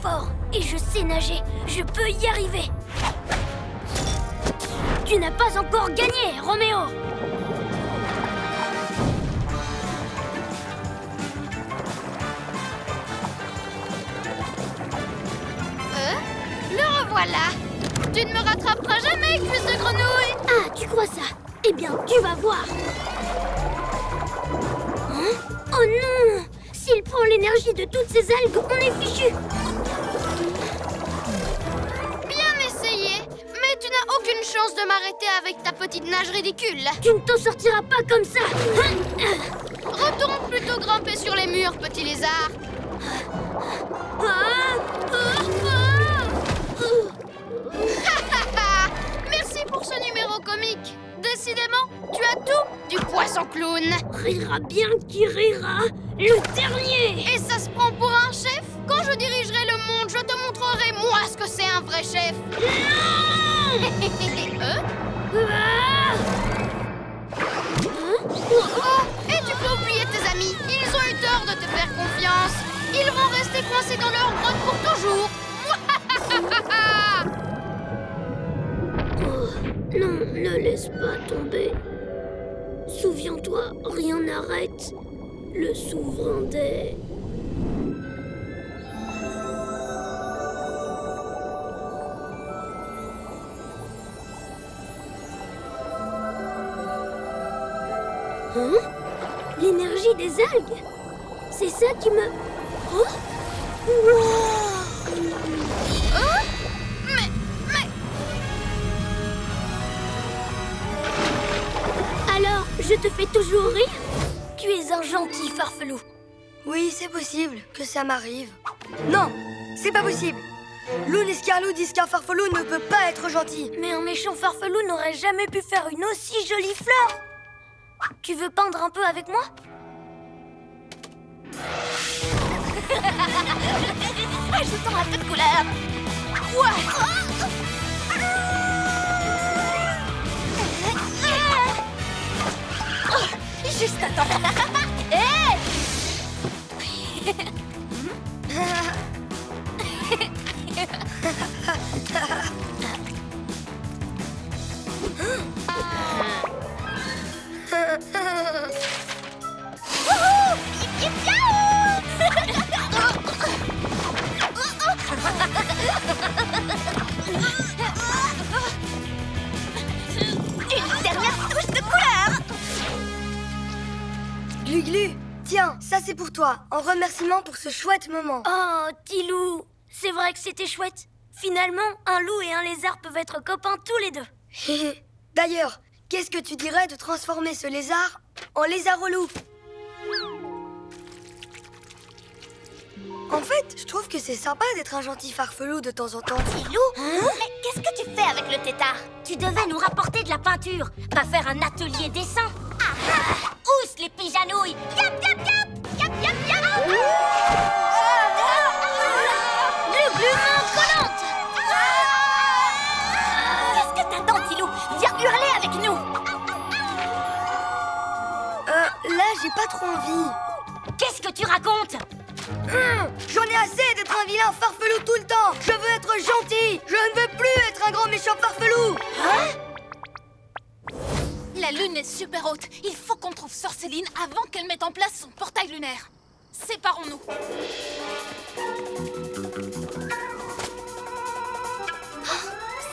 fort et je sais nager. Je peux y arriver. Tu n'as pas encore gagné, Roméo. Le revoilà. Tu ne me rattraperas jamais, cuisse de grenouille. Ah, tu crois ça? Eh bien, tu vas voir. Hein? Oh non! S'il prend l'énergie de toutes ces algues, on est fichu. Bien essayé. Mais tu n'as aucune chance de m'arrêter avec ta petite nage ridicule. Tu ne t'en sortiras pas comme ça. Retourne plutôt grimper sur les murs, petit lézard. Merci pour ce numéro comique. Décidément, tu as tout du poisson clown. Rira bien qui rira, le dernier. Et ça se prend pour un chef? Quand je dirigerai le monde, je te montrerai moi ce que c'est un vrai chef. Oh, et tu peux oublier tes amis. Ils ont eu tort de te faire confiance. Ils vont rester coincés dans leur grotte pour toujours. Non, ne laisse pas tomber. Souviens-toi, rien n'arrête le souverain des... Hein? L'énergie des algues? C'est ça qui me... Oh! Wow! Hein? Mais... Alors, je te fais toujours rire? Tu es un gentil farfelou. Oui, c'est possible que ça m'arrive. Non, c'est pas possible. Loun Escarlou disent qu'un farfelou ne peut pas être gentil. Mais un méchant farfelou n'aurait jamais pu faire une aussi jolie fleur. Tu veux peindre un peu avec moi? Ajoutons un peu de couleur. Ouais. Juste attends. Une dernière touche de couleur. Glu-Glu, tiens, ça c'est pour toi, en remerciement pour ce chouette moment. Oh, Tilou, c'est vrai que c'était chouette. Finalement, un loup et un lézard peuvent être copains tous les deux. D'ailleurs, qu'est-ce que tu dirais de transformer ce lézard en lézard au loup? En fait, je trouve que c'est sympa d'être un gentil farfelou de temps en temps. Tilou, mais qu'est-ce que tu fais avec le tétard? Tu devais nous rapporter de la peinture, pas faire un atelier dessin. Ousse les pijanouilles. Yap, yap, yap. Yap, yap, yap. Glu-Glu, main collante. Qu'est-ce que t'attends, Tilou? Viens hurler avec nous. Là, j'ai pas trop envie. Qu'est-ce que tu racontes? J'en ai assez d'être un vilain farfelou tout le temps. Je veux être gentil. Je ne veux plus être un grand méchant farfelou. La lune est super haute. Il faut qu'on trouve Sorceline avant qu'elle mette en place son portail lunaire. Séparons-nous.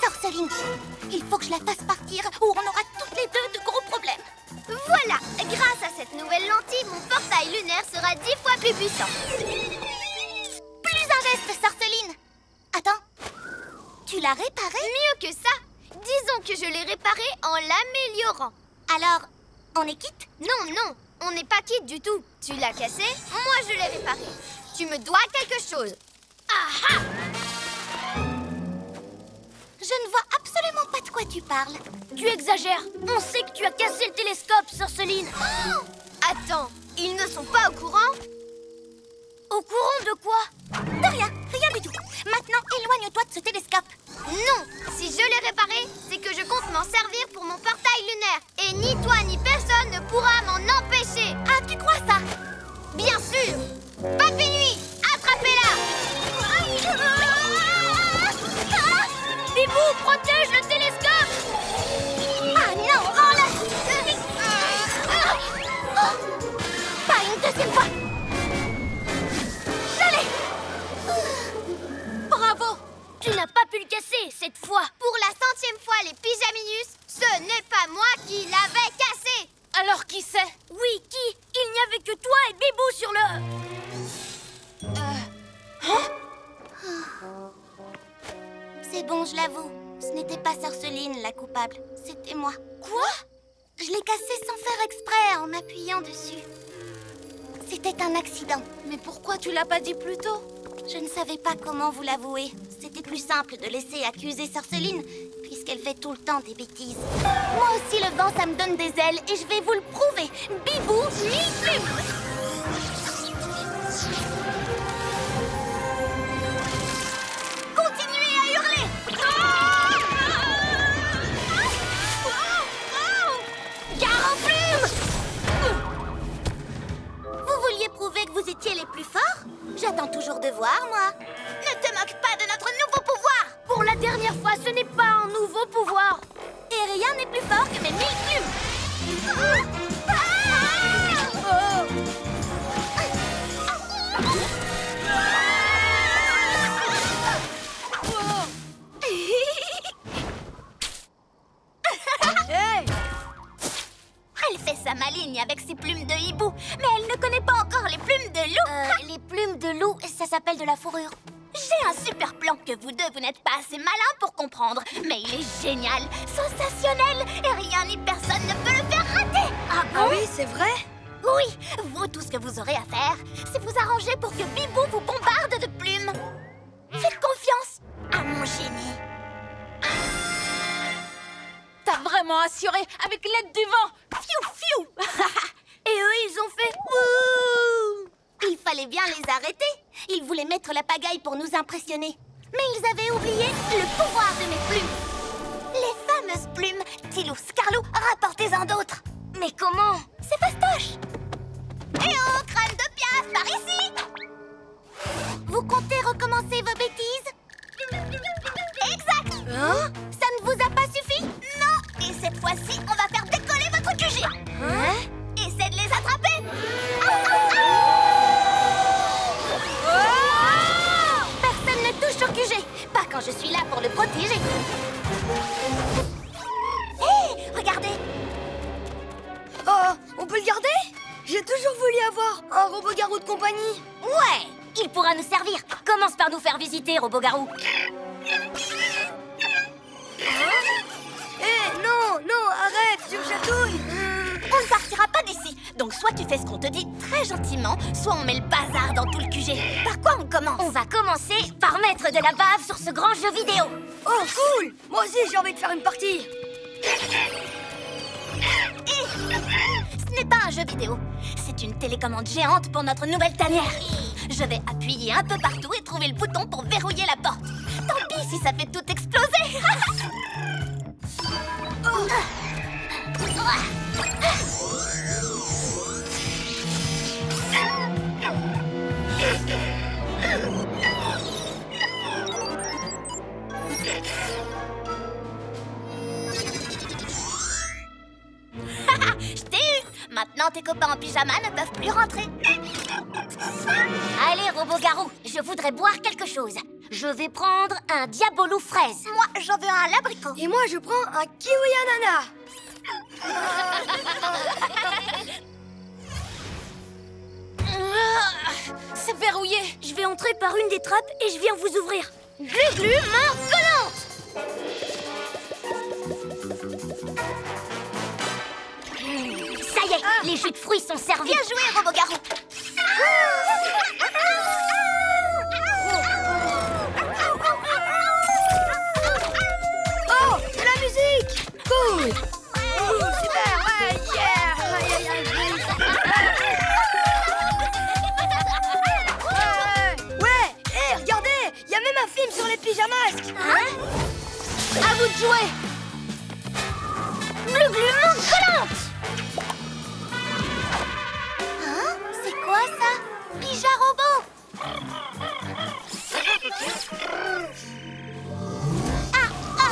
Sorceline, il faut que je la fasse partir ou on aura toutes les deux de gros problèmes. Voilà, grâce à cette nouvelle lentille, mon portail lunaire sera 10 fois plus puissant. Plus un geste, Sorceline. Attends, tu l'as réparé? Mieux que ça. Disons que je l'ai réparé en l'améliorant. Alors, on est quitte? Non, non, on n'est pas quitte du tout. Tu l'as cassé, moi je l'ai réparé. Tu me dois quelque chose. Ah ah! Je ne vois absolument pas de quoi tu parles. Tu exagères. On sait que tu as cassé le télescope, Sorceline. Oh! Attends, ils ne sont pas au courant? Au courant de quoi? De rien, rien du tout. Maintenant, éloigne-toi de ce télescope. Non, si je l'ai réparé, c'est que je compte m'en servir pour mon portail lunaire. Et ni toi ni personne ne pourra m'en empêcher. Ah, tu crois ça? Bien sûr. Papy Nuit, attrapez-la. Tu n'as pas pu le casser cette fois. Pour la 100e fois, les pyjaminus, ce n'est pas moi qui l'avais cassé. Alors qui c'est? Oui, qui? Il n'y avait que toi et Bibou sur le... C'est bon, je l'avoue. Ce n'était pas Sorceline la coupable, c'était moi. Quoi? Je l'ai cassé sans faire exprès, en appuyant dessus. C'était un accident. Mais pourquoi tu l'as pas dit plus tôt? Je ne savais pas comment vous l'avouer. C'était plus simple de laisser accuser Sorceline, puisqu'elle fait tout le temps des bêtises. Moi aussi, le vent, ça me donne des ailes, et je vais vous le prouver. Bibou, mille plumes. Continuez à hurler. Gare en plumes. Vous vouliez prouver que vous étiez les plus forts? J'attends toujours de voir, moi. Ne te moque pas de notre nouveau pouvoir. Pour la dernière fois, ce n'est pas un nouveau pouvoir. Et rien n'est plus fort que mes 1000 plumes. Hey! Elle fait sa maligne avec ses plumes de hibou, mais elle ne connaît pas encore les plumes de loup. Les plumes de loup, ça s'appelle de la fourrure. J'ai un super plan que vous deux, vous n'êtes pas assez malins pour comprendre. Mais il est génial, sensationnel, et rien ni personne ne peut le faire rater. Ah oui, c'est vrai? Oui, vous, tout ce que vous aurez à faire, c'est vous arranger pour que Bibou vous bombarde de plumes. Faites confiance à mon génie. T'as vraiment assuré avec l'aide du vent. Fiou, fiou. Et eux, ils ont fait ouh. Il fallait bien les arrêter. Ils voulaient mettre la pagaille pour nous impressionner. Mais ils avaient oublié le pouvoir de mes plumes. Les fameuses plumes. Tilou, Scarlou, rapportez-en d'autres. Mais comment? C'est fastoche. Eh oh, crâne de piaf, par ici. Vous comptez recommencer vos bêtises? Exact. Hein? Ça ne vous a pas suffi? Non. Et cette fois-ci, on va faire décoller votre QG. Hein? Essaie de les attraper. Personne ne touche au QG. Pas quand je suis là pour le protéger. Hé, regardez. Oh, on peut le garder? J'ai toujours voulu avoir un robot-garou de compagnie. Ouais, il pourra nous servir. Commence par nous faire visiter, robot-garou. Eh, non, non, arrête, tu me chatouilles. On ne partira pas d'ici. Donc soit tu fais ce qu'on te dit très gentiment, soit on met le bazar dans tout le QG. Par quoi on commence? On va commencer par mettre de la bave sur ce grand jeu vidéo. Oh, cool. Moi aussi, j'ai envie de faire une partie. Ce n'est pas un jeu vidéo. C'est une télécommande géante pour notre nouvelle tanière. Je vais appuyer un peu partout et trouver le bouton pour verrouiller la porte. Tant pis si ça fait tout exploser. Je t'ai eu. Maintenant, tes copains en pyjama ne peuvent plus rentrer. Allez, robot-garou, je voudrais boire quelque chose. Je vais prendre un diabolou fraise. Moi, j'en veux un l'abricot. Et moi, je prends un kiwi ananas. C'est verrouillé. Je vais entrer par une des trappes et je viens vous ouvrir. Glu-glu, main collante. Ça y est, les jus de fruits sont servis. Bien joué, robot-garou. Oh, de la musique. Cool. Super, ouais, yeah. Aïe, aïe, aïe. Ouais, hé, regardez, il y a même un film sur les pyjamasques. Hein? À vous de jouer. Glu-glu, main collante. Hein? C'est quoi ça? Pyja robot. Ah, ah.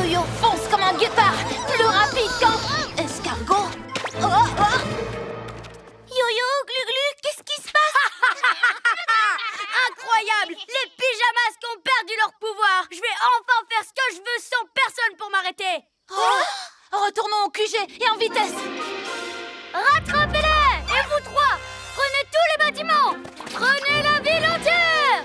Yo-Yo fonce comme un guépard, plus rapide qu'un escargot. Yo-Yo, Glu-Glu, qu'est-ce qui se passe? Incroyable! Les pyjamasques ont perdu leur pouvoir! Je vais enfin faire ce que je veux sans personne pour m'arrêter! Retournons au QG et en vitesse. Rattrapez-les! Et vous trois, prenez tous les bâtiments! Prenez la ville entière!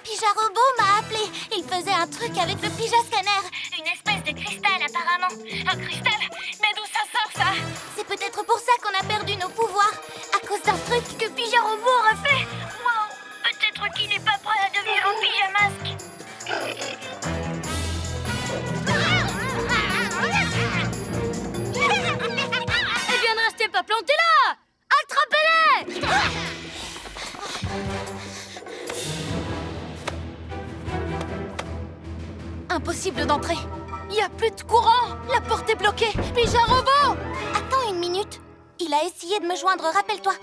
Pyja-Robot m'a appelé. Il faisait un truc avec le Pyja-Scanner. Une espèce de cristal, apparemment. Un cristal? Mais d'où ça sort, ça? C'est peut-être pour ça qu'on a perdu nos pouvoirs. À cause d'un truc que Pyja-Robot aurait fait. Wow! Peut-être qu'il n'est pas prêt à devenir un pyjamasque! Eh bien, ne restez pas plantés là! Attrapez-les! Impossible d'entrer. Il n'y a plus de courant. La porte est bloquée. Pyja-Robot! Attends une minute. Il a essayé de me joindre, rappelle-toi.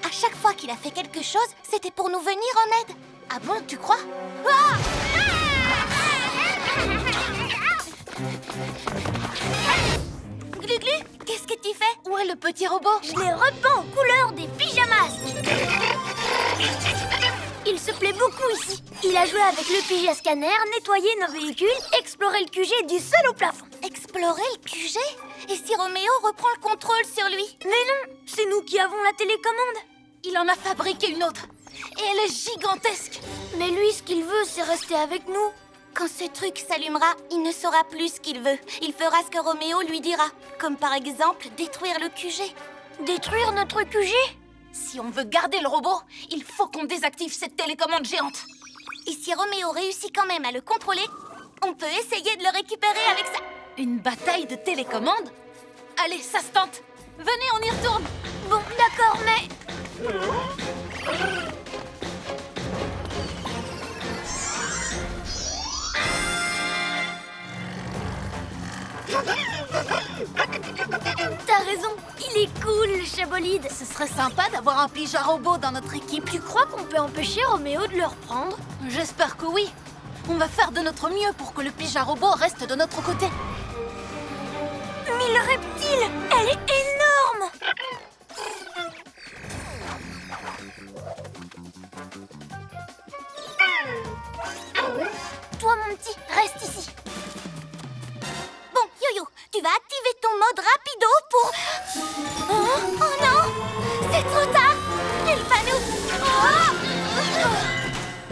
À chaque fois qu'il a fait quelque chose, c'était pour nous venir en aide. Ah bon, tu crois? Glu-Glu, qu'est-ce que tu fais? Où est le petit robot? Je les repeins aux couleurs des pyjamasques! Il se plaît beaucoup ici. Il a joué avec le Pyja-Scanner, nettoyé nos véhicules, exploré le QG du sol au plafond. Explorer le QG? Et si Roméo reprend le contrôle sur lui? Mais non, c'est nous qui avons la télécommande. Il en a fabriqué une autre. Et elle est gigantesque. Mais lui, ce qu'il veut, c'est rester avec nous. Quand ce truc s'allumera, il ne saura plus ce qu'il veut. Il fera ce que Roméo lui dira. Comme par exemple, détruire le QG. Détruire notre QG? Si on veut garder le robot, il faut qu'on désactive cette télécommande géante. Et si Roméo réussit quand même à le contrôler, on peut essayer de le récupérer avec ça. Une bataille de télécommande? Allez, ça se tente. Venez, on y retourne. Bon, d'accord, mais... T'as raison, il est cool, le chabolide. Ce serait sympa d'avoir un Pyja-Robot dans notre équipe. Tu crois qu'on peut empêcher Roméo de le reprendre? J'espère que oui. On va faire de notre mieux pour que le Pyja-Robot reste de notre côté. Mais le reptile, elle est énorme! Toi, mon petit, reste ici. Bon, Yo-Yo, tu vas activer ton mode rapido pour... Oh non! C'est trop tard! Il va nous...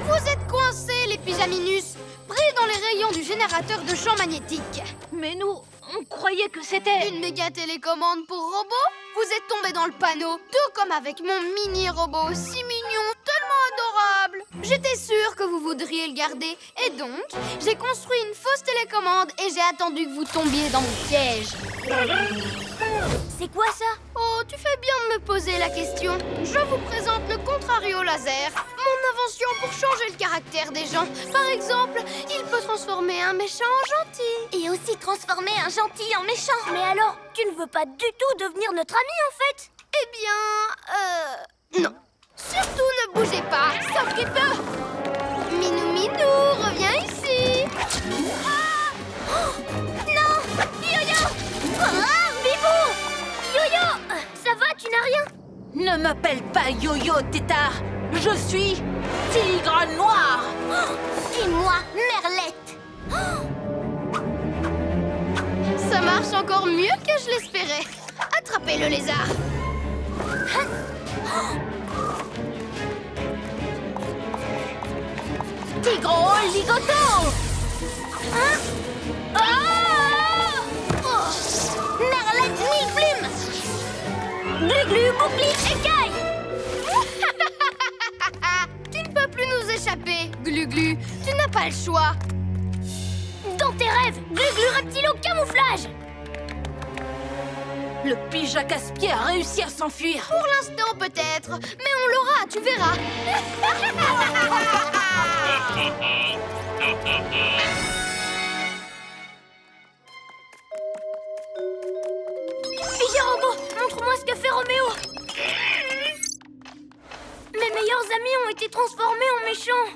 Vous êtes coincés, les pyjaminus, pris dans les rayons du générateur de champ magnétique. Mais nous, on croyait que c'était... Une méga télécommande pour robots? Vous êtes tombés dans le panneau, tout comme avec mon mini-robot si mignon, tellement adorable. J'étais sûre que vous voudriez le garder, et donc, j'ai construit une fausse télécommande et j'ai attendu que vous tombiez dans mon piège. C'est quoi ça? Oh, tu fais bien de me poser la question. Je vous présente le Contrario Laser, mon invention pour changer le caractère des gens. Par exemple, il peut transformer un méchant en gentil. Et aussi transformer un gentil en méchant. Mais alors, tu ne veux pas du tout devenir notre ami, en fait? Eh bien, non. Surtout ne bougez pas, sauf qu'il peut. Minou Minou, reviens ici. Non! Yo-Yo! Bibou! Yo-Yo! Ça va, tu n'as rien? Ne m'appelle pas Yo-Yo, tétard. Je suis Tigre Noir. Et moi, Merlette. Ça marche encore mieux que je l'espérais. Attrapez le lézard. Tigre Ligoto. Merlette mille plumes. Glu-glu, bouclier, écaille! Tu ne peux plus nous échapper, Glu-Glu. Tu n'as pas le choix. Dans tes rêves, Glu-glu reptilo camouflage! Le Pyja casse-pied a réussi à s'enfuir. Pour l'instant, peut-être. Mais on l'aura, tu verras. Pyja-Robot, montre-moi ce que fait Roméo! Mes meilleurs amis ont été transformés en méchants.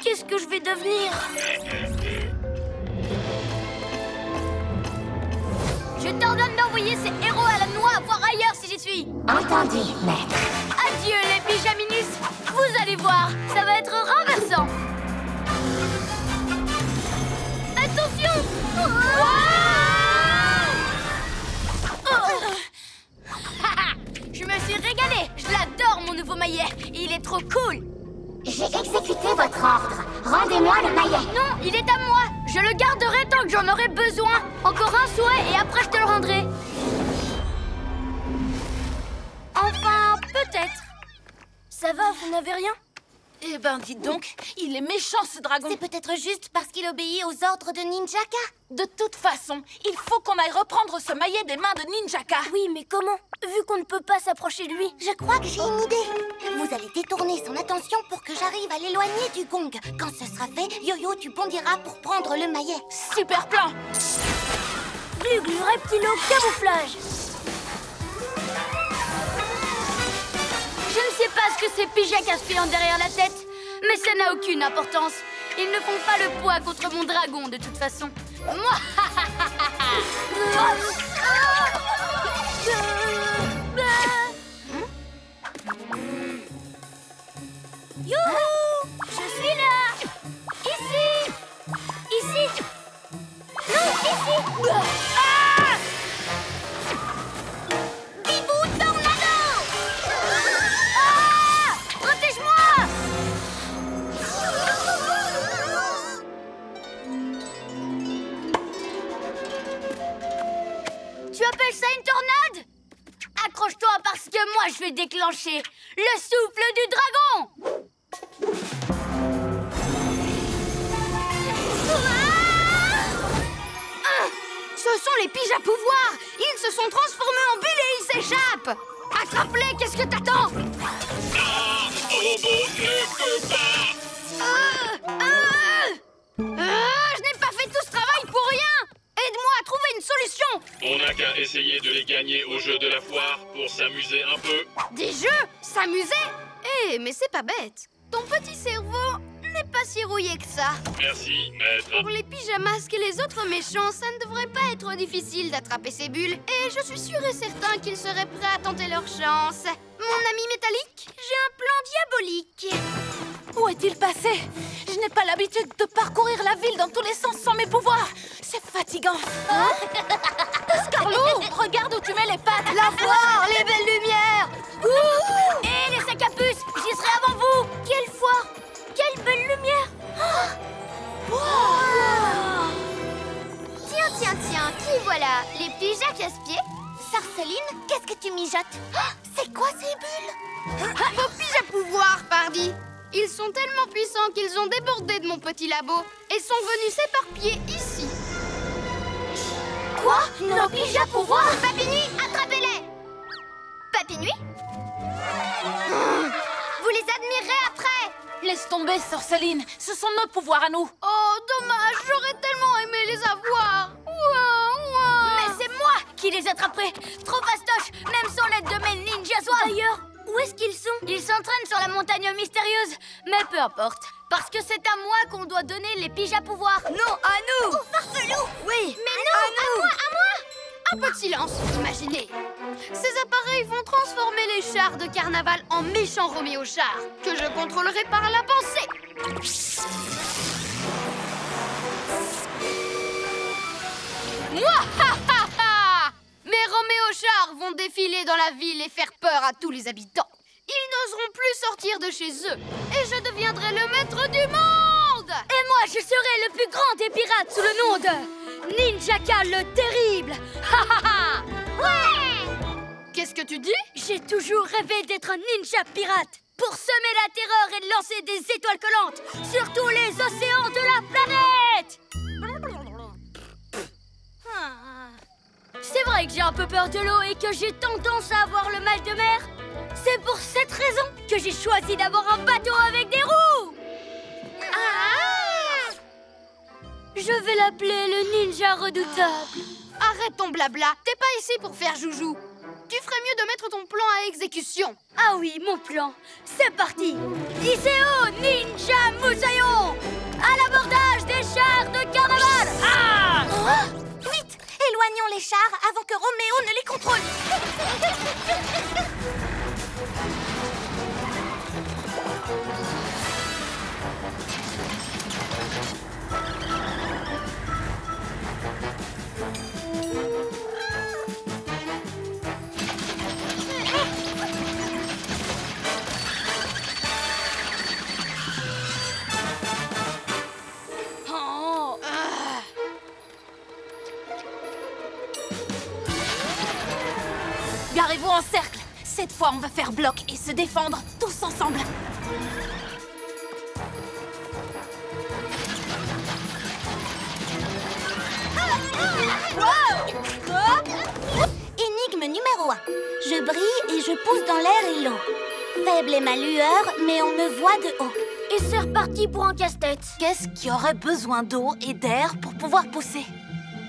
Qu'est-ce que je vais devenir? ordonne d'envoyer ces héros à la noix voir ailleurs si j'y suis. Entendu, maître. Adieu les pyjaminus. Vous allez voir, ça va être renversant. Attention. Je me suis régalée. Je l'adore, mon nouveau maillet. Il est trop cool. J'ai exécuté votre ordre. Rendez-moi le maillet. Non, il est à moi. Je le garderai tant que j'en aurai besoin. Encore un souhait et après je te le rendrai. Enfin, peut-être. Ça va, vous n'avez rien? Eh ben, dites donc, il est méchant ce dragon. C'est peut-être juste parce qu'il obéit aux ordres de Ninjaka. De toute façon, il faut qu'on aille reprendre ce maillet des mains de Ninjaka. Oui, mais comment? Vu qu'on ne peut pas s'approcher de lui. Je crois que j'ai une idée. Vous allez détourner son attention pour que j'arrive à l'éloigner du gong. Quand ce sera fait, Yo-Yo, tu bondiras pour prendre le maillet. Super plan. Glu-glu, reptilo, camouflage. Je ne sais pas ce que ces pyjamas ont derrière la tête, mais ça n'a aucune importance. Ils ne font pas le poids contre mon dragon de toute façon. Moi, Youhou! Je suis là! Ici! Ici! Non, ici! Ah! Bibou tornado! Ah! Protège-moi! Tu appelles ça une tornade? Accroche-toi parce que moi je vais déclencher le souffle du dragon! Ce sont les pyjas-pouvoirs! Ils se sont transformés en bulles et ils s'échappent! Attrape-les, qu'est-ce que t'attends? Je n'ai pas fait tout ce travail pour rien! Aide-moi à trouver une solution! On n'a qu'à essayer de les gagner au jeu de la foire pour s'amuser un peu. Des jeux? S'amuser? Eh, mais c'est pas bête. Ton petit cerveau n'est pas si rouillé que ça. Merci, maître. Pour les pyjamas et les autres méchants, ça ne devrait pas être difficile d'attraper ces bulles. Et je suis sûre et certain qu'ils seraient prêts à tenter leur chance. Mon ami métallique, j'ai un plan diabolique. Où est-il passé? Je n'ai pas l'habitude de parcourir la ville dans tous les sens sans mes pouvoirs. C'est fatigant. Scarlou, regarde où tu mets les pattes. La foire, les belles lumières! Et les sacs à puces, j'y serai avant vous! Quelle foire! Quelle belle lumière! Tiens, qui voilà? Les pyjas casse-pieds? Sarceline, qu'est-ce que tu mijotes? C'est quoi ces bulles? Vos pyjas-pouvoirs, pardi. Ils sont tellement puissants qu'ils ont débordé de mon petit labo et sont venus s'éparpiller ici. Quoi? Nos pyjas-pouvoirs? Papinuit, attrapez-les! Papinuit? Vous les admirerez après! Laisse tomber, Sorceline. Ce sont nos pouvoirs à nous. Oh, dommage, j'aurais tellement aimé les avoir. Ouah. Mais c'est moi qui les attraperai! Trop fastoche, même sans l'aide de mes ninjas-oies! D'ailleurs, où est-ce qu'ils sont? Ils s'entraînent sur la montagne mystérieuse, mais peu importe, parce que c'est à moi qu'on doit donner les pyjas-pouvoirs. Non, à nous! Oh, Farfelou! Oui! Mais non, à moi! Un peu de silence, imaginez. Ces appareils vont transformer les chars de carnaval en méchants Roméo-chars que je contrôlerai par la pensée. Mouahaha! Mes Roméo-chars vont défiler dans la ville et faire peur à tous les habitants. Ils n'oseront plus sortir de chez eux et je deviendrai le maître du monde! Et moi, je serai le plus grand des pirates sous le nom de Ninjaka le Terrible! Ouais! Qu'est-ce que tu dis? J'ai toujours rêvé d'être un ninja pirate pour semer la terreur et lancer des étoiles collantes sur tous les océans de la planète! C'est vrai que j'ai un peu peur de l'eau et que j'ai tendance à avoir le mal de mer. C'est pour cette raison que j'ai choisi d'avoir un bateau avec des roues. Je vais l'appeler le ninja redoutable. Arrête ton blabla, t'es pas ici pour faire joujou. Tu ferais mieux de mettre ton plan à exécution. Ah oui, mon plan. C'est parti. Iseo Ninja Moussaillon à l'abordage des chars de carnaval. Vite, éloignons les chars avant que Roméo ne les contrôle. Garez-vous en cercle. Cette fois, on va faire bloc et se défendre tous ensemble. Énigme numéro 1. Je brille et je pousse dans l'air et l'eau. Faible est ma lueur, mais on me voit de haut. Et c'est reparti pour un casse-tête. Qu'est-ce qui aurait besoin d'eau et d'air pour pouvoir pousser?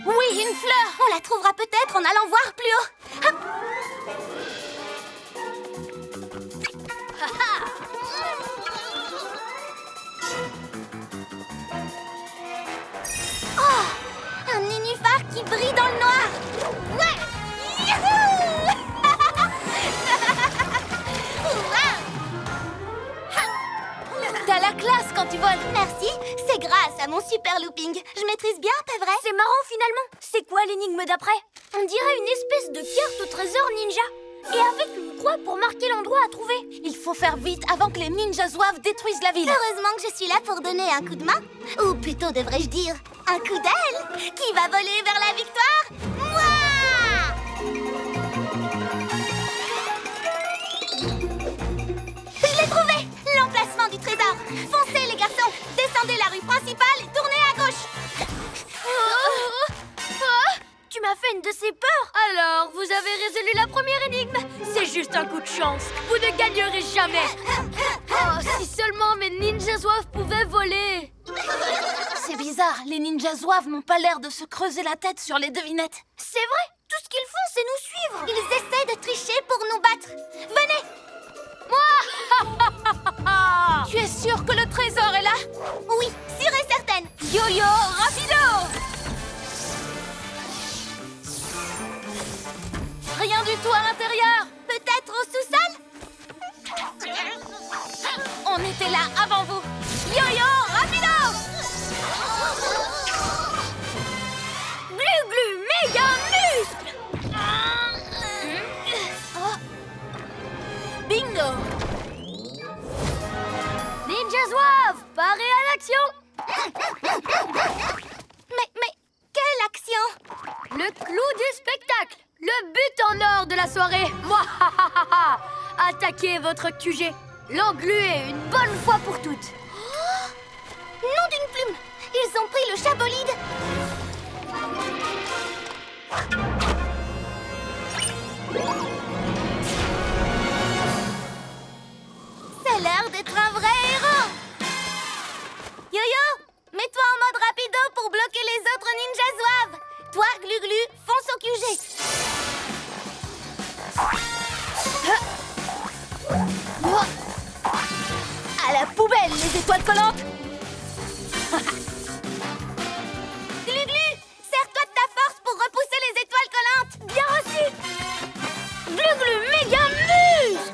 Oui, une fleur! On la trouvera peut-être en allant voir plus haut. Hop. Oh, un nénuphar qui brille dans le noir. Ouais. Youhou. T'as la classe quand tu voles! Merci, c'est grâce à mon super looping. Je maîtrise bien, pas vrai? C'est marrant finalement. C'est quoi l'énigme d'après? On dirait une espèce de carte au trésor ninja. Et avec une croix pour marquer l'endroit à trouver. Il faut faire vite avant que les ninjas zouaves détruisent la ville. Heureusement que je suis là pour donner un coup de main. Ou plutôt, devrais-je dire, un coup d'aile. Qui va voler vers la victoire? Moi! Je l'ai trouvé! L'emplacement du trésor. Foncez, les garçons. Descendez la rue principale et tournez à gauche. Tu m'as fait une de ces peurs. Alors, vous avez résolu la première énigme. C'est juste un coup de chance. Vous ne gagnerez jamais. Oh, si seulement mes ninjas zouaves pouvaient voler. C'est bizarre, les ninjas zouaves n'ont pas l'air de se creuser la tête sur les devinettes. C'est vrai, tout ce qu'ils font, c'est nous suivre. Ils essaient de tricher pour nous battre. Venez! Tu es sûr que le trésor est là? Oui, sûre et certaine. Yo-yo, rapido! Rien du tout à l'intérieur. Peut-être au sous-sol? On était là avant vous. Yo-yo, rapido! Glu-glu, méga muscle. Bingo! Ninja zouave, paré à l'action. Mais, quelle action? Le clou du spectacle. Le but en or de la soirée. Attaquez votre QG. L'engluer une bonne fois pour toutes. Nom d'une plume! Ils ont pris le chabolide! C'est l'heure d'être un vrai héros! Yo-yo! Mets-toi en mode rapido pour bloquer les autres ninjas zouaves! Toi, Glu-Glu, fonce au QG! À la poubelle, les étoiles collantes! Glu-Glu, sers-toi de ta force pour repousser les étoiles collantes! Bien reçu. Glu-glu, méga muscle.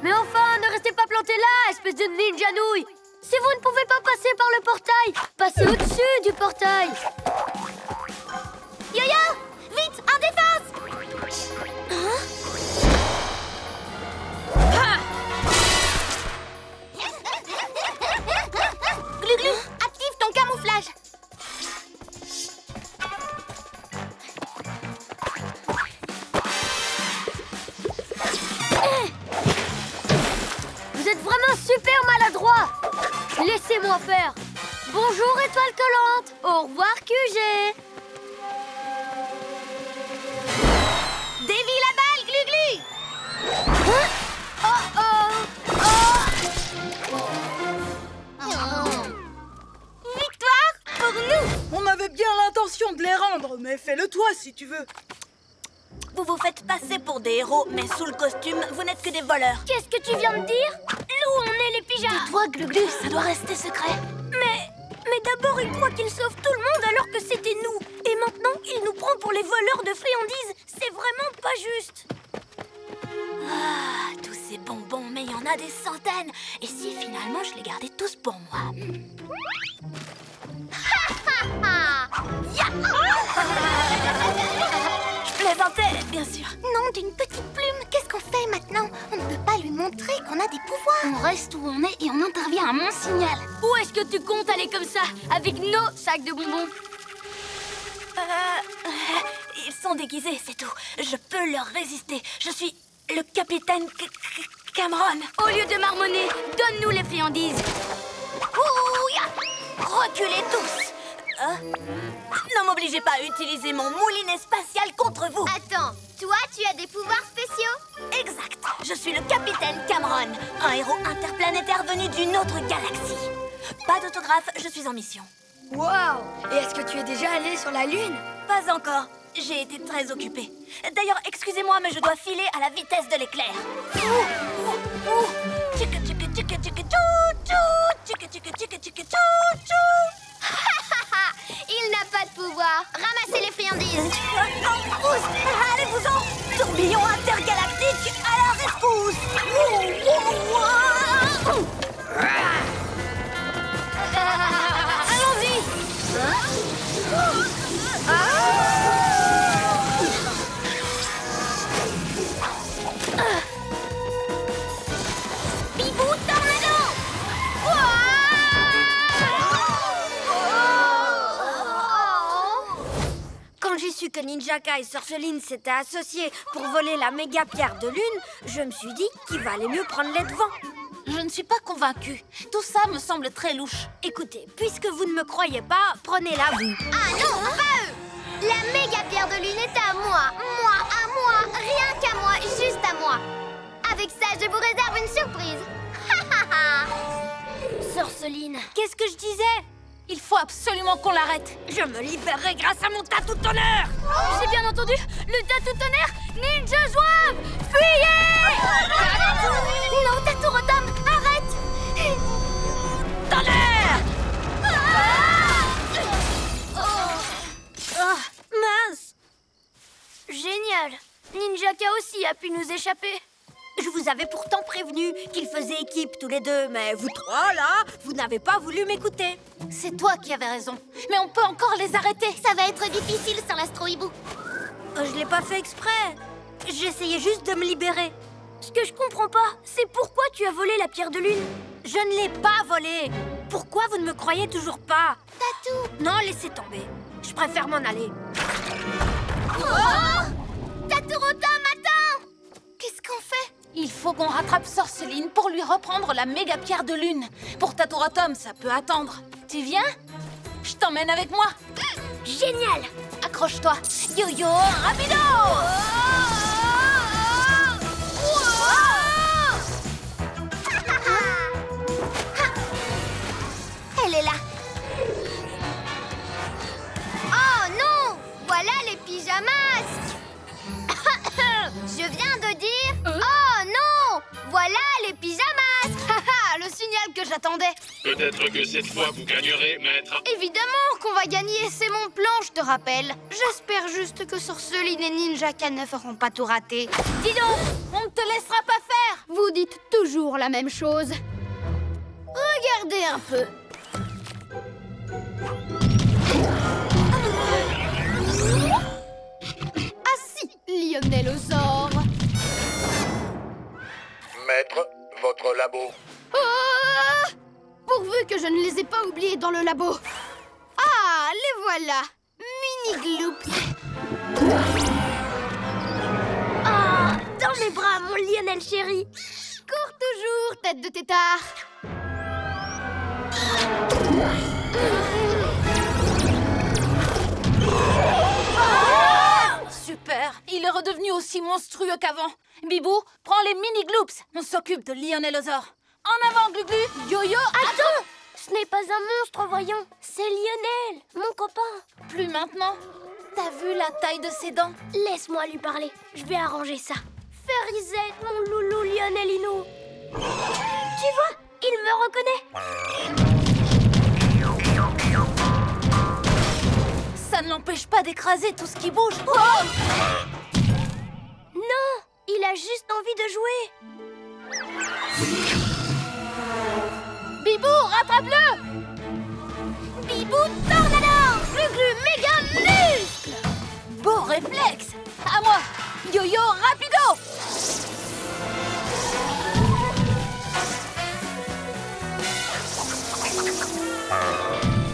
Mais enfin, ne restez pas plantés là, espèce de ninja nouille. Si vous ne pouvez pas passer par le portail, passez au-dessus du portail. Yo-yo! Vite, en défense! Glu-Glu, active ton camouflage! Vous êtes vraiment super maladroit. Laissez-moi faire. Bonjour, étoile collante. Au revoir, QG. Dévie la balle, Glu-Glu! Hein? Oh oh. Victoire pour nous! On avait bien l'intention de les rendre, mais fais-le toi si tu veux. Vous vous faites passer pour des héros, mais sous le costume, vous n'êtes que des voleurs. Qu'est-ce que tu viens de dire? Nous, on est les pyjamas. Toi, Glu-Glu, ça doit rester secret. Mais d'abord, il croit qu'il sauve tout le monde alors que c'était nous. Et maintenant, il nous prend pour les voleurs de friandises. C'est vraiment pas juste. Ah, tous ces bonbons, mais il y en a des centaines. Et si finalement je les gardais tous pour moi? Je plaisantais, bien sûr. Non, d'une petite plume. Qu'est-ce qu'on fait maintenant? On ne peut pas lui montrer qu'on a des pouvoirs. On reste où on est et on intervient à mon signal. Où est-ce que tu comptes aller comme ça, avec nos sacs de bonbons? Ils sont déguisés, c'est tout. Je peux leur résister. Je suis le capitaine Cameron. Au lieu de marmonner, donne-nous les friandises. Ouya! Reculez tous. Ne m'obligez pas à utiliser mon moulinet spatial contre vous. Attends, toi, tu as des pouvoirs spéciaux? Exact. Je suis le capitaine Cameron, un héros interplanétaire venu d'une autre galaxie. Pas d'autographe, je suis en mission. Waouh! Et est-ce que tu es déjà allé sur la Lune? Pas encore. J'ai été très occupée. D'ailleurs, excusez-moi, mais je dois filer à la vitesse de l'éclair. Il n'a pas de pouvoir. Ramassez les friandises. Allez-vous-en! Tourbillon intergalactique à la rescousse! Allons-y. Bibou tornado! Quand j'ai su que Ninjaka et Sorceline s'étaient associés pour voler la méga pierre de lune, je me suis dit qu'il valait mieux prendre les devants. Je ne suis pas convaincue. Tout ça me semble très louche. Écoutez, puisque vous ne me croyez pas, prenez-la vous. Ah non, pas eux! La méga pierre de lune est à moi. Moi, à moi, rien qu'à moi, juste à moi. Avec ça, je vous réserve une surprise. Sorceline. Qu'est-ce que je disais? Il faut absolument qu'on l'arrête. Je me libérerai grâce à mon tatou de tonnerre. J'ai bien entendu. Le tatou tonnerre, Ninja Zouave, fuyez! Non, Tatou Rotom, arrête! Tonnerre! Oh, mince! Génial. Ninjaka aussi a pu nous échapper. Je vous avais pourtant prévenu qu'ils faisaient équipe tous les deux, mais vous trois, là, vous n'avez pas voulu m'écouter. C'est toi qui avais raison. Mais on peut encore les arrêter. Ça va être difficile sans l'astro-hibou. Je l'ai pas fait exprès. J'essayais juste de me libérer. Ce que je comprends pas, c'est pourquoi tu as volé la pierre de lune. Je ne l'ai pas volée. Pourquoi vous ne me croyez toujours pas? Tatou! Non, laissez tomber. Je préfère m'en aller. Tatou Rotom, attends! Qu'est-ce qu'on fait? Il faut qu'on rattrape Sorceline pour lui reprendre la méga pierre de lune. Pour Tatou Rotom, ça peut attendre. Tu viens? Je t'emmène avec moi. Génial. Accroche-toi. Yo-yo, rapido! Elle est là. Oh non! Voilà les pyjamas! Je viens de dire... Oh non! Voilà les pyjamas! Le signal que j'attendais. Peut-être que cette fois vous gagnerez, maître. Évidemment qu'on va gagner, c'est mon plan, je te rappelle. J'espère juste que Sorceline et Ninjaka ne feront pas tout rater. Dis donc, on ne te laissera pas faire. Vous dites toujours la même chose. Regardez un peu. Ah si, Lionellosaure. Maître, votre labo. Oh! Pourvu que je ne les ai pas oubliés dans le labo. Ah, les voilà. Mini Gloops. Ah, dans mes bras, mon Lionel chéri. Cours toujours, tête de tétard. Super, il est redevenu aussi monstrueux qu'avant. Bibou, prends les mini gloops. On s'occupe de Lionellosaure. En avant, Glu-Glu. Yo-yo, Attends, ce n'est pas un monstre, voyons. C'est Lionel, mon copain. plus maintenant. T'as vu la taille de ses dents? Laisse-moi lui parler, je vais arranger ça. Ferizette, mon loulou Lionelino. Tu vois, il me reconnaît. Ça ne l'empêche pas d'écraser tout ce qui bouge. Oh! Non, il a juste envie de jouer. Bibou, rattrape-le! Bibou Tornado! Glu-glu méga muscle! Beau réflexe! À moi! Yo-yo rapido!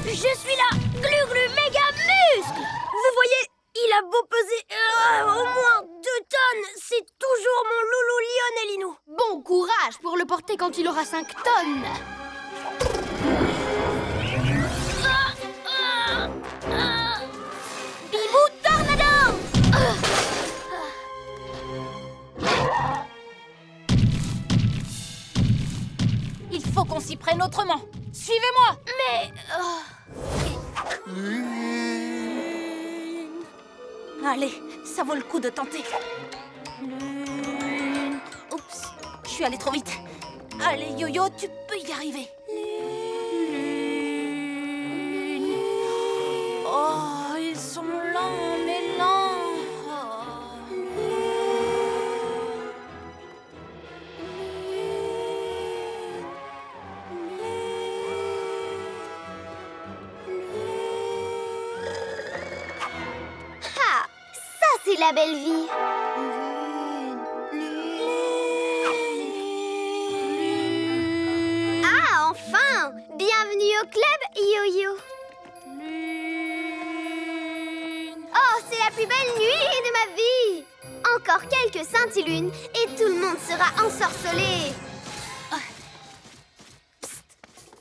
Je suis là, glu-glu méga muscle. Vous voyez, il a beau peser au moins 2 tonnes, c'est toujours mon loulou Lionelino. Bon courage pour le porter quand il aura 5 tonnes. Bibou Tornado! Il faut qu'on s'y prenne autrement. Suivez-moi! Mais... Allez, ça vaut le coup de tenter. Lune. Oups, je suis allée trop vite. Allez, Yo-Yo, tu peux y arriver. Lune. Oh, ils sont lents, mais lents. Ah, ça c'est la belle vie. Ah, enfin! Bienvenue au club, Yo-Yo. Oh, c'est la plus belle nuit de ma vie. Encore quelques scintillunes et tout le monde sera ensorcelé.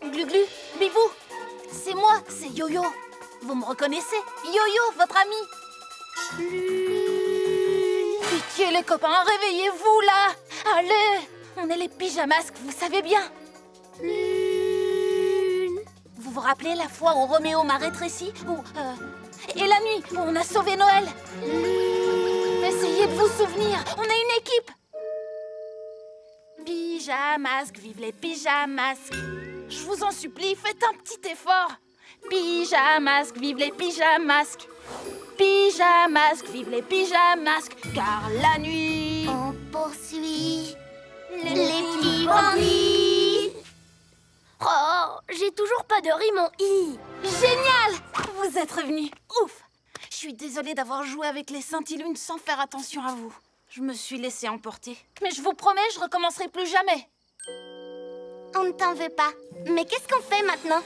Glu-glu, Bibou, c'est moi, c'est Yo-Yo. Vous me reconnaissez? Yo-Yo, votre ami. Pitié les copains, réveillez-vous là. Allez, on est les pyjamasques, vous savez bien. Vous vous rappelez la fois où Roméo m'a rétréci et la nuit où on a sauvé Noël? Essayez de vous souvenir, on est une équipe. Pyjamasques, vive les pyjamasques. Je vous en supplie, faites un petit effort. Pyjamasques, vive les pyjamasques. Pyjamasques, vive les pyjamasques. Car la nuit... On poursuit les petits bandits. Oh, j'ai toujours pas de rime en i. Génial! Vous êtes revenus. Ouf! Je suis désolée d'avoir joué avec les scintillunes sans faire attention à vous. Je me suis laissée emporter. Mais je vous promets, je recommencerai plus jamais. On ne t'en veut pas. Mais qu'est-ce qu'on fait maintenant?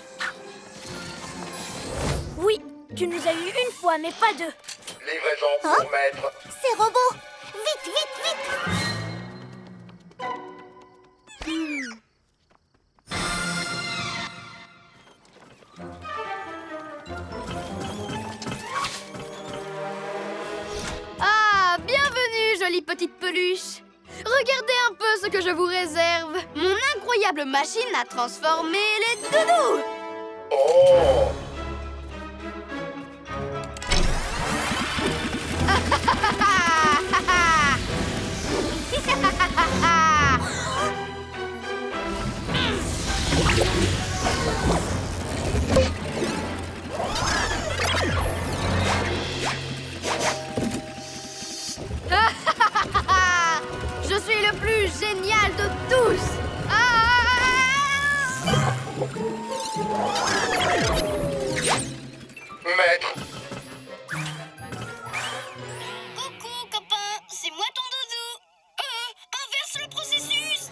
Oui, tu nous as eu une fois, mais pas 2. Livraison pour maître. C'est robot. Vite, vite, vite. Ah, bienvenue, jolie petite peluche. Regardez un peu ce que je vous réserve. Mon incroyable machine à transformer les doudous. Oh! Je suis le plus génial de tous. Maître, Coucou, copain. C'est moi ton doudou. Inverse le processus.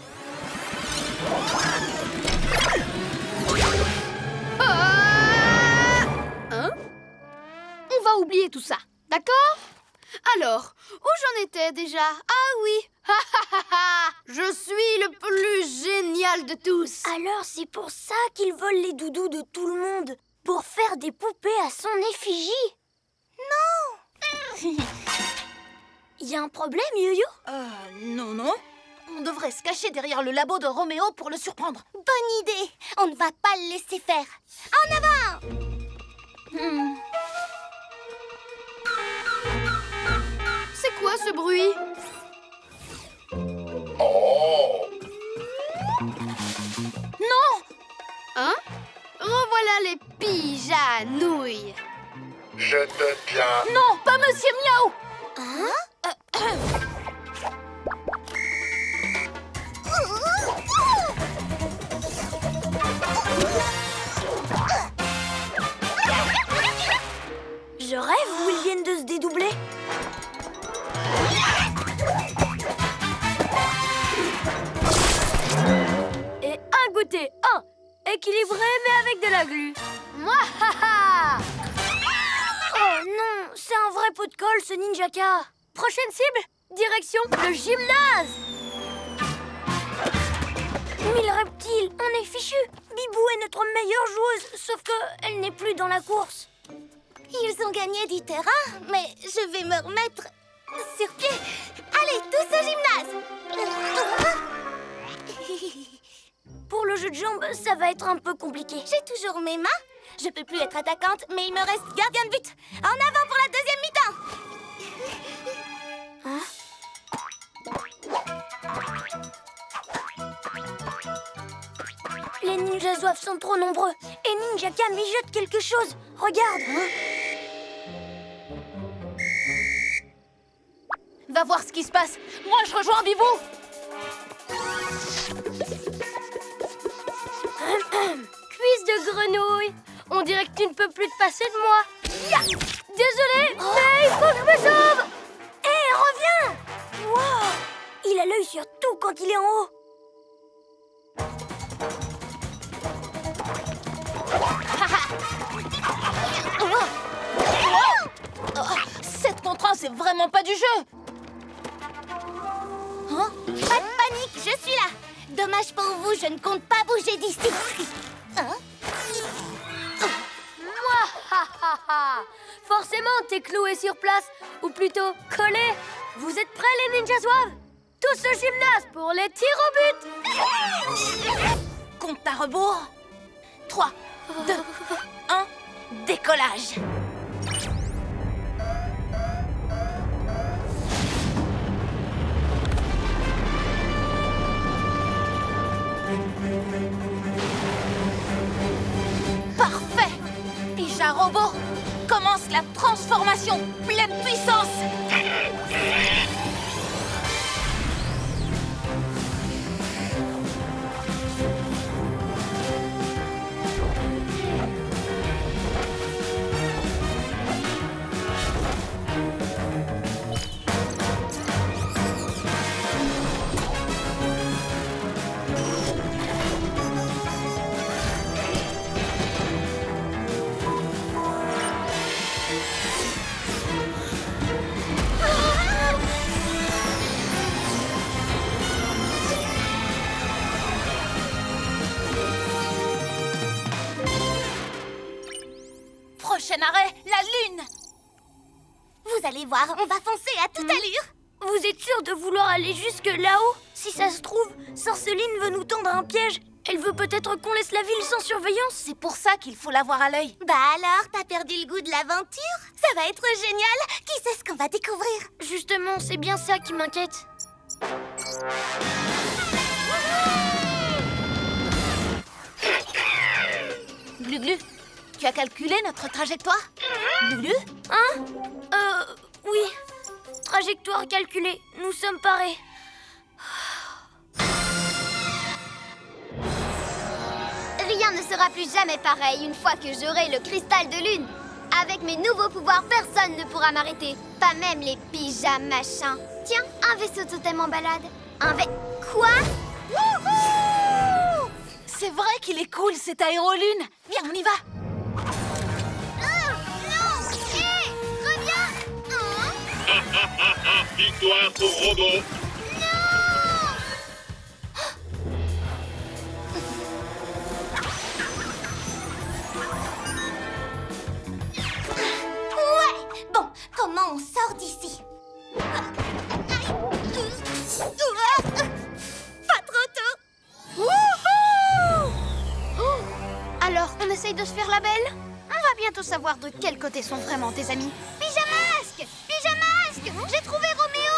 Hein? On va oublier tout ça, d'accord? Alors, où j'en étais déjà? Ah oui. Je suis le plus génial de tous. Alors c'est pour ça qu'il vole les doudous de tout le monde. Pour faire des poupées à son effigie. Non. Y a un problème, Yo-Yo? Non, non. On devrait se cacher derrière le labo de Roméo pour le surprendre. Bonne idée. On ne va pas le laisser faire. En avant. ce bruit? Oh! Non! Hein? Revoilà les pijanouilles. Je te tiens. Non, pas Monsieur Miaou! Je rêve ou ils viennent de se dédoubler? Et un goûter, un! Équilibré mais avec de la glu. Mouahaha! Oh non, c'est un vrai pot de colle ce ninjaka. Prochaine cible, direction le gymnase. 1000 reptiles, on est fichu. Bibou est notre meilleure joueuse, sauf qu'elle n'est plus dans la course. Ils ont gagné du terrain, mais je vais me remettre sur pied. Allez, tous au gymnase. Pour le jeu de jambes, ça va être un peu compliqué. J'ai toujours mes mains. Je peux plus être attaquante, mais il me reste gardien de but. En avant pour la deuxième mi-temps. Hein? Les ninjas zouaves sont trop nombreux. Et Ninjaka mijote quelque chose. Regarde. Va voir ce qui se passe. Moi, je rejoins Bibou. Cuisse de grenouille. On dirait que tu ne peux plus te passer de moi. Ya! Désolée, mais il faut que je me sauve. Hé, reviens! Wow! Il a l'œil sur tout quand il est en haut. 7 contre 1, c'est vraiment pas du jeu. Hein? Pas de panique, je suis là. Dommage pour vous, je ne compte pas bouger d'ici. Hein? Mouahaha! Forcément, t'es cloué sur place, ou plutôt collé. Vous êtes prêts, les ninjas zouaves? Tous au gymnase pour les tirs au but. Compte à rebours. 3, 2, 1, décollage. Parfait! Pija Robot commence la transformation pleine puissance! Prochain arrêt, la Lune! Vous allez voir, on va foncer à toute allure. Vous êtes sûr de vouloir aller jusque là-haut? Si ça se trouve, Sorceline veut nous tendre un piège. Elle veut peut-être qu'on laisse la ville sans surveillance. C'est pour ça qu'il faut l'avoir à l'œil. Bah alors, t'as perdu le goût de l'aventure? Ça va être génial. Qui sait ce qu'on va découvrir? Justement, c'est bien ça qui m'inquiète. Glu-Glu, tu as calculé notre trajectoire? Glu-Glu? Hein? Oui. Trajectoire calculée. Nous sommes parés. Rien ne sera plus jamais pareil une fois que j'aurai le cristal de lune. Avec mes nouveaux pouvoirs, personne ne pourra m'arrêter. Pas même les pyjamas machins. Tiens, un vaisseau totem en balade. Quoi? Wouhou! C'est vrai qu'il est cool, cet aérolune. Viens, on y va. Non! Hé! Reviens! Victoire pour Robot. Ouais! Bon, comment on sort d'ici? Pas trop tôt! Wouhou! Alors, on essaye de se faire la belle? On va bientôt savoir de quel côté sont vraiment tes amis. Pyjamasque! Pyjamasque! J'ai trouvé Roméo!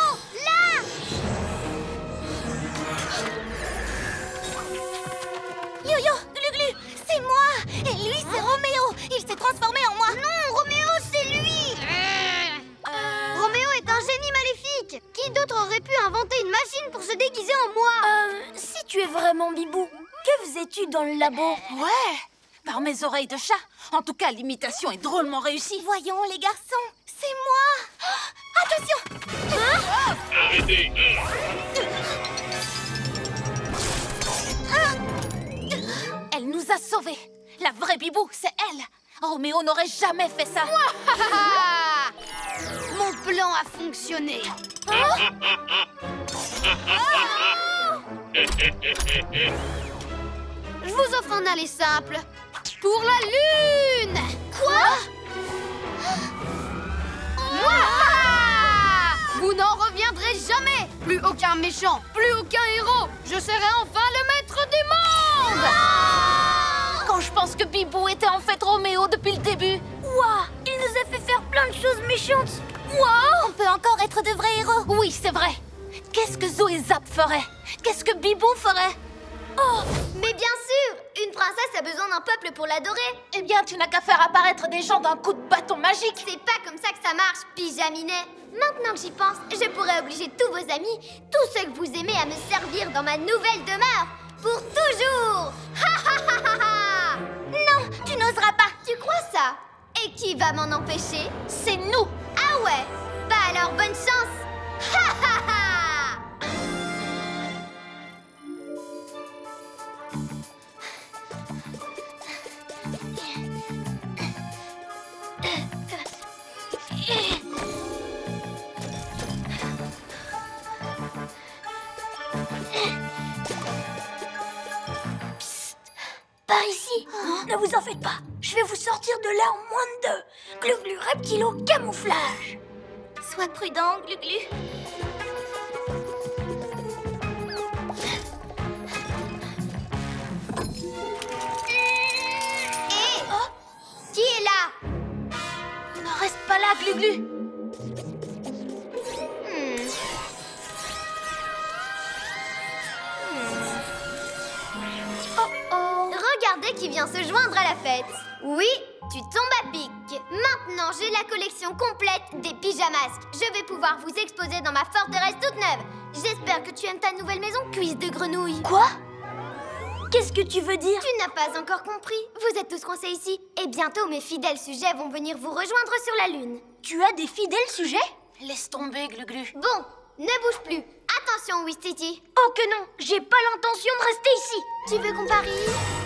vraiment, Bibou? Que faisais-tu dans le labo? Ouais, par mes oreilles de chat. En tout cas, l'imitation est drôlement réussie. Voyons, les garçons, c'est moi. Attention. Arrêtez. Elle nous a sauvés. La vraie Bibou, c'est elle. Roméo n'aurait jamais fait ça. Mon plan a fonctionné. Je vous offre un aller simple. Pour la Lune. Quoi? Vous n'en reviendrez jamais. Plus aucun méchant, plus aucun héros. Je serai enfin le maître du monde. Quand je pense que Bibou était en fait Roméo depuis le début. Ouah! Il nous a fait faire plein de choses méchantes! Wow! On peut encore être de vrais héros. Oui, c'est vrai. Qu'est-ce que Zo et Zap feraient? Qu'est-ce que Bibou ferait? Oh, mais bien sûr, une princesse a besoin d'un peuple pour l'adorer. Eh bien, tu n'as qu'à faire apparaître des gens d'un coup de bâton magique. C'est pas comme ça que ça marche, pyjaminet. Maintenant que j'y pense, je pourrais obliger tous vos amis, tous ceux que vous aimez, à me servir dans ma nouvelle demeure. Pour toujours. Ha ha ha ha ha. Non, tu n'oseras pas. Tu crois ça? Et qui va m'en empêcher? C'est nous. Ah ouais? Bah alors, bonne chance. Ha ha ha. Par ici! Ne vous en faites pas! Je vais vous sortir de là en moins de 2! Glu-glu, reptilo, camouflage! Sois prudent, Glu-glu. Hé! Qui est là? Ne reste pas là, Glu-glu. Regardez qui vient se joindre à la fête. Oui, tu tombes à pic. Maintenant, j'ai la collection complète des pyjamasques. Je vais pouvoir vous exposer dans ma forteresse toute neuve. J'espère que tu aimes ta nouvelle maison, cuisse de grenouille. Quoi? Qu'est-ce que tu veux dire? Tu n'as pas encore compris. Vous êtes tous coincés ici. Et bientôt, mes fidèles sujets vont venir vous rejoindre sur la Lune. Tu as des fidèles sujets? Laisse tomber, Glu-glu. Bon, ne bouge plus. Attention, Ouistiti. Oh que non! J'ai pas l'intention de rester ici! Tu veux qu'on parie?